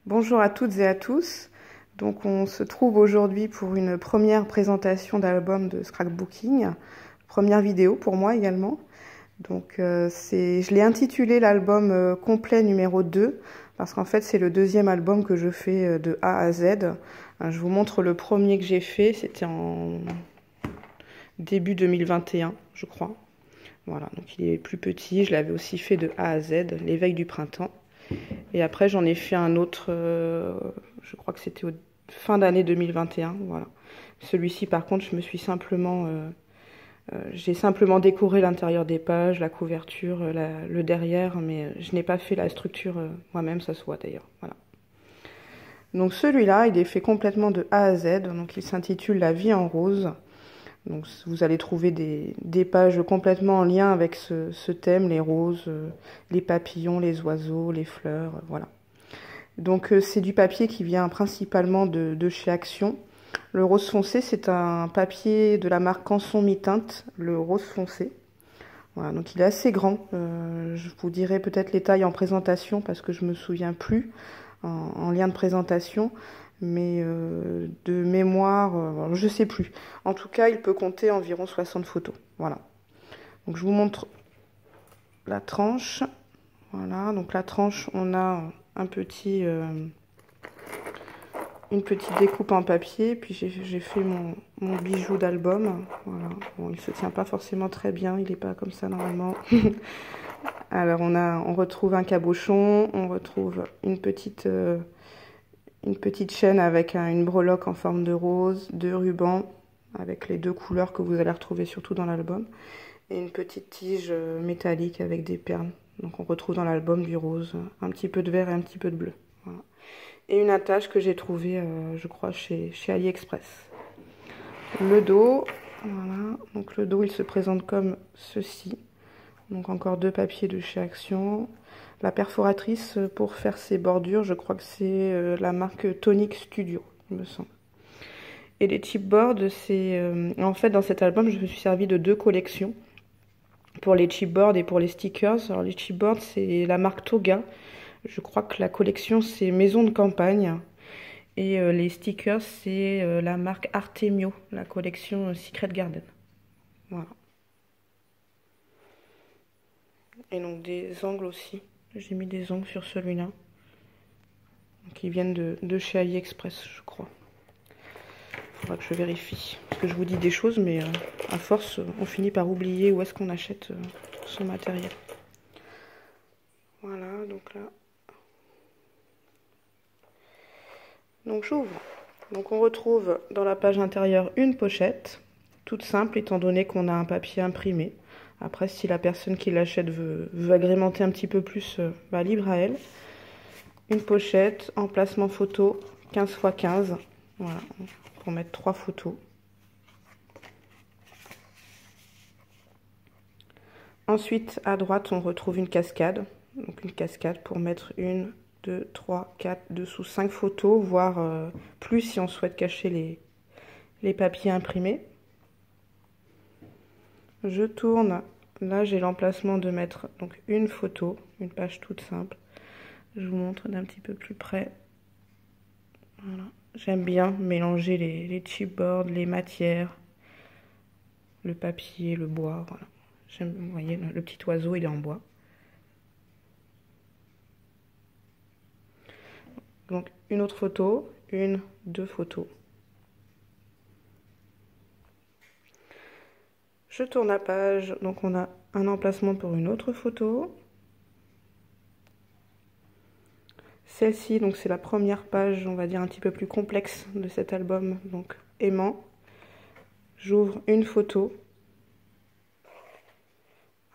Bonjour à toutes et à tous. Donc on se trouve aujourd'hui pour une première présentation d'album de scrapbooking, première vidéo pour moi également. Donc je l'ai intitulé l'album complet numéro 2 parce qu'en fait c'est le deuxième album que je fais de A à Z. Je vous montre le premier que j'ai fait, c'était en début 2021 je crois. Voilà, donc il est plus petit, je l'avais aussi fait de A à Z, l'éveil du printemps. Et après, j'en ai fait un autre, je crois que c'était fin d'année 2021, voilà. Celui-ci, par contre, j'ai simplement décoré l'intérieur des pages, la couverture, le derrière, mais je n'ai pas fait la structure moi-même, ça se voit d'ailleurs, voilà. Donc celui-là, il est fait complètement de A à Z, donc il s'intitule La vie en rose. Donc vous allez trouver des pages complètement en lien avec ce thème, les roses, les papillons, les oiseaux, les fleurs, voilà. Donc c'est du papier qui vient principalement de chez Action. Le rose foncé, c'est un papier de la marque Canson Mi-Teinte, le rose foncé. Voilà, donc il est assez grand. Je vous dirai peut-être les tailles en présentation parce que je me souviens plus en lien de présentation. Mais de mémoire, je sais plus. En tout cas, il peut compter environ 60 photos. Voilà. Donc je vous montre la tranche. Voilà, donc la tranche, on a une petite découpe en papier. Puis j'ai fait mon bijou d'album. Voilà. Bon, il se tient pas forcément très bien, il n'est pas comme ça normalement. Alors on retrouve un cabochon, on retrouve une petite chaîne avec une breloque en forme de rose, deux rubans avec les deux couleurs que vous allez retrouver surtout dans l'album, et une petite tige métallique avec des perles. Donc on retrouve dans l'album du rose, un petit peu de vert et un petit peu de bleu. Voilà. Et une attache que j'ai trouvée, je crois, chez AliExpress. Le dos, voilà. Donc le dos, il se présente comme ceci. Donc encore deux papiers de chez Action. La perforatrice pour faire ces bordures, je crois que c'est la marque Tonic Studio, il me semble. Et les chipboards, en fait, dans cet album, je me suis servi de deux collections pour les chipboards et pour les stickers. Alors les chipboards, c'est la marque Toga. Je crois que la collection, c'est Maison de Campagne. Et les stickers, c'est la marque Artemio, la collection Secret Garden. Voilà. Et donc des angles aussi. J'ai mis des ongles sur celui-là. Qui viennent de chez AliExpress, je crois. Faudra que je vérifie. Parce que je vous dis des choses, mais à force, on finit par oublier où est-ce qu'on achète son matériel. Voilà, donc là. Donc j'ouvre. Donc on retrouve dans la page intérieure une pochette, toute simple étant donné qu'on a un papier imprimé. Après, si la personne qui l'achète veut agrémenter un petit peu plus, libre à elle. Une pochette, emplacement photo 15 x 15. Voilà, pour mettre 3 photos. Ensuite, à droite, on retrouve une cascade. Donc une cascade pour mettre 1, 2, 3, 4, dessous 5 photos, voire plus si on souhaite cacher les papiers imprimés. Je tourne. Là, j'ai l'emplacement de mettre donc une photo, une page toute simple. Je vous montre d'un petit peu plus près. Voilà. J'aime bien mélanger les chipboards, les matières, le papier, le bois. Voilà. Vous voyez, le petit oiseau, il est en bois. Donc, une autre photo, deux photos. Je tourne la page, donc on a un emplacement pour une autre photo. Celle-ci, donc c'est la première page, on va dire un petit peu plus complexe de cet album, donc aimant. J'ouvre une photo.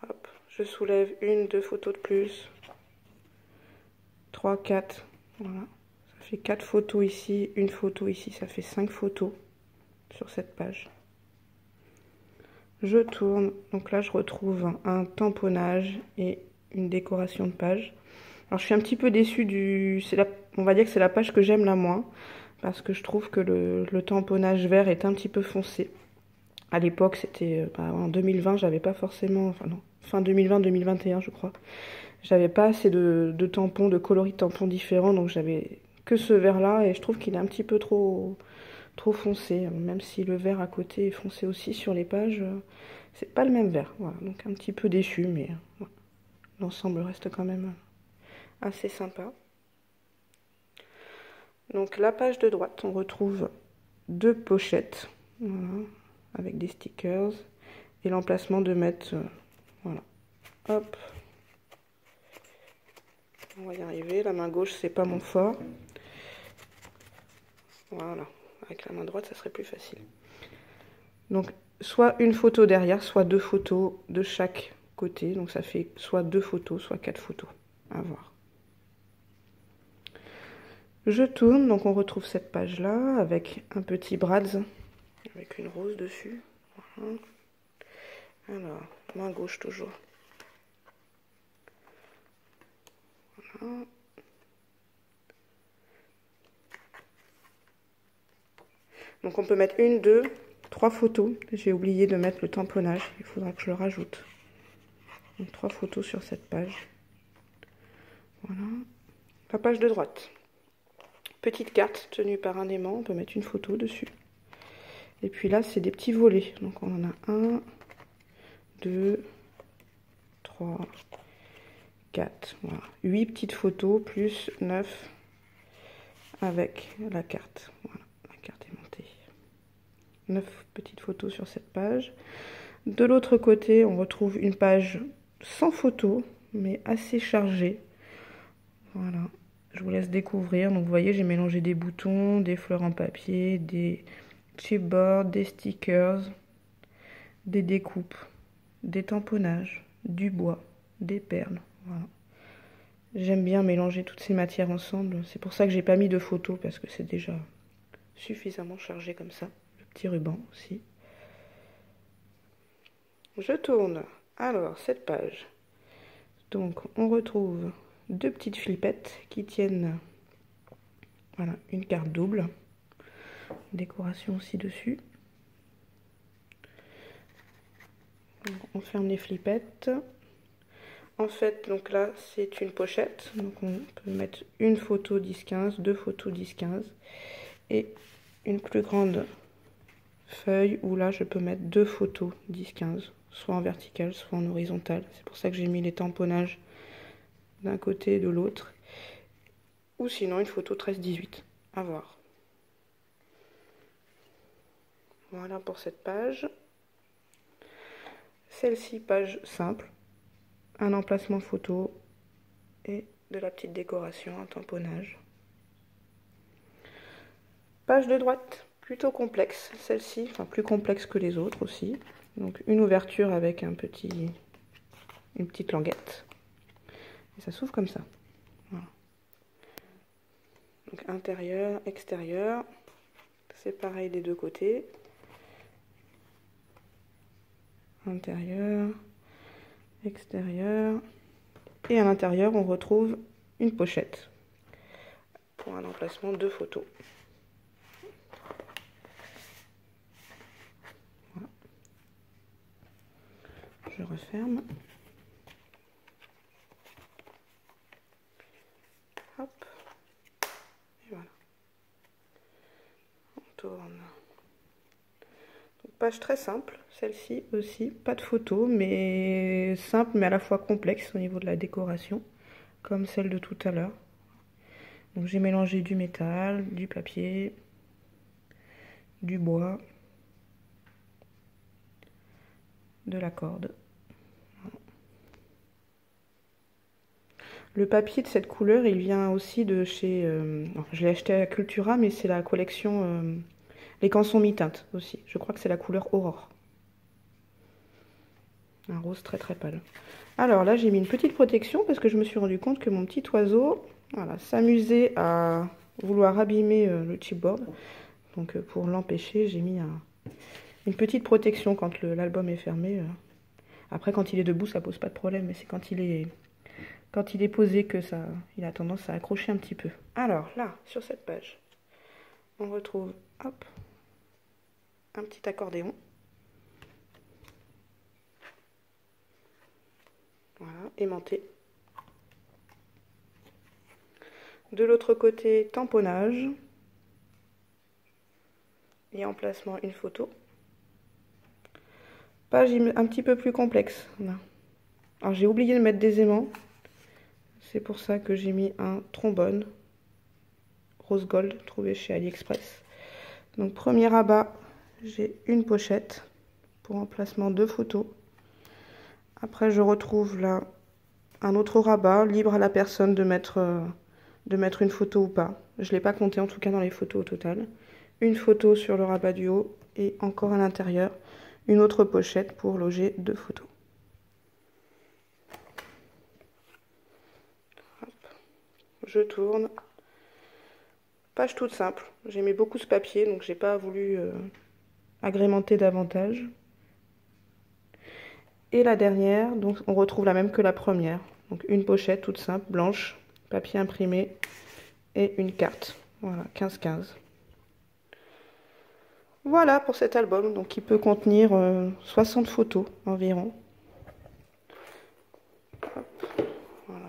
Hop, je soulève deux photos de plus. 3, 4, voilà. Ça fait 4 photos ici, une photo ici, ça fait 5 photos sur cette page. Je tourne, donc là je retrouve un tamponnage et une décoration de page. Alors je suis un petit peu déçue on va dire que c'est la page que j'aime la moins, parce que je trouve que le tamponnage vert est un petit peu foncé. À l'époque, c'était en 2020, j'avais pas forcément, enfin non, fin 2020-2021 je crois, j'avais pas assez de tampons, de coloris de tampons différents, donc j'avais que ce vert-là et je trouve qu'il est un petit peu trop foncé. Même si le vert à côté est foncé aussi sur les pages, c'est pas le même vert. Voilà, donc un petit peu déçu, mais voilà. L'ensemble reste quand même assez sympa. Donc la page de droite, on retrouve 2 pochettes, voilà, avec des stickers et l'emplacement de mettre, voilà, hop. On va y arriver, la main gauche c'est pas mon fort. Voilà, avec la main droite ça serait plus facile. Donc soit une photo derrière, soit 2 photos de chaque côté. Donc ça fait soit 2 photos, soit 4 photos. À voir. Je tourne, donc on retrouve cette page-là avec un petit brads avec une rose dessus. Voilà. Alors, main gauche toujours. Voilà. Donc on peut mettre 1, 2, 3 photos. J'ai oublié de mettre le tamponnage. Il faudra que je le rajoute. Donc 3 photos sur cette page. Voilà. La page de droite. Petite carte tenue par un aimant. On peut mettre une photo dessus. Et puis là, c'est des petits volets. Donc on en a 1, 2, 3, 4. Voilà. 8 petites photos plus 9 avec la carte. Voilà. La carte est montée. 9 petites photos sur cette page. De l'autre côté, on retrouve une page sans photos, mais assez chargée. Voilà, je vous laisse découvrir. Donc vous voyez, j'ai mélangé des boutons, des fleurs en papier, des chipboards, des stickers, des découpes, des tamponnages, du bois, des perles. Voilà. J'aime bien mélanger toutes ces matières ensemble. C'est pour ça que j'ai pas mis de photos, parce que c'est déjà suffisamment chargé comme ça. Le petit ruban aussi. Je tourne. Alors, cette page. Donc, on retrouve 2 petites flippettes qui tiennent, voilà, une carte double. Décoration aussi dessus. Donc, on ferme les flippettes. En fait, donc là, c'est une pochette. Donc, on peut mettre une photo 10-15, 2 photos 10-15 et une plus grande feuille où là, je peux mettre 2 photos 10-15, soit en verticale, soit en horizontale. C'est pour ça que j'ai mis les tamponnages d'un côté et de l'autre. Ou sinon, une photo 13-18. À voir. Voilà pour cette page. Celle-ci, page simple. Un emplacement photo et de la petite décoration, un tamponnage. Page de droite, plutôt complexe, celle-ci, enfin plus complexe que les autres aussi. Donc une ouverture avec une petite languette. Et ça s'ouvre comme ça. Voilà. Donc intérieur, extérieur. C'est pareil des deux côtés. Intérieur, extérieur. Et à l'intérieur, on retrouve une pochette pour un emplacement de photos. Voilà. Je referme. Hop. Et voilà. On tourne. Donc, page très simple, celle-ci aussi. Pas de photos, mais simple, mais à la fois complexe au niveau de la décoration, comme celle de tout à l'heure. Donc j'ai mélangé du métal, du papier, du bois, de la corde. Le papier de cette couleur, il vient aussi de chez... je l'ai acheté à Cultura, mais c'est la collection Les Cançons mi-teintes aussi. Je crois que c'est la couleur Aurore. Un rose très très pâle. Alors là, j'ai mis une petite protection parce que je me suis rendu compte que mon petit oiseau, voilà, s'amusait à vouloir abîmer le chipboard. Donc pour l'empêcher, j'ai mis une petite protection quand l'album est fermé. Après, quand il est debout, ça pose pas de problème, mais c'est quand il est posé que ça, il a tendance à accrocher un petit peu. Alors là, sur cette page, on retrouve, hop, un petit accordéon. Voilà, aimanté. De l'autre côté, tamponnage. Et emplacement, une photo. Page un petit peu plus complexe. Là. Alors j'ai oublié de mettre des aimants. C'est pour ça que j'ai mis un trombone rose gold trouvé chez AliExpress. Donc premier rabat, j'ai une pochette pour emplacement de photos. Après je retrouve là un autre rabat, libre à la personne de mettre une photo ou pas. Je ne l'ai pas compté en tout cas dans les photos au total. Une photo sur le rabat du haut et encore à l'intérieur une autre pochette pour loger 2 photos. Hop. Je tourne. Page toute simple. J'ai mis beaucoup ce papier donc j'ai pas voulu agrémenter davantage. Et la dernière, donc on retrouve la même que la première. Donc une pochette toute simple, blanche, papier imprimé et une carte. Voilà, 15-15. Voilà pour cet album, donc qui peut contenir 60 photos environ. Hop, voilà,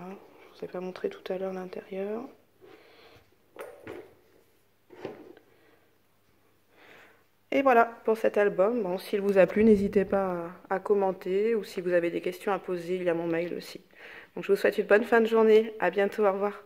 je vous ai pas montré tout à l'heure l'intérieur. Et voilà pour cet album. Bon, s'il vous a plu, n'hésitez pas à commenter ou si vous avez des questions à poser, il y a mon mail aussi. Donc je vous souhaite une bonne fin de journée. À bientôt, au revoir.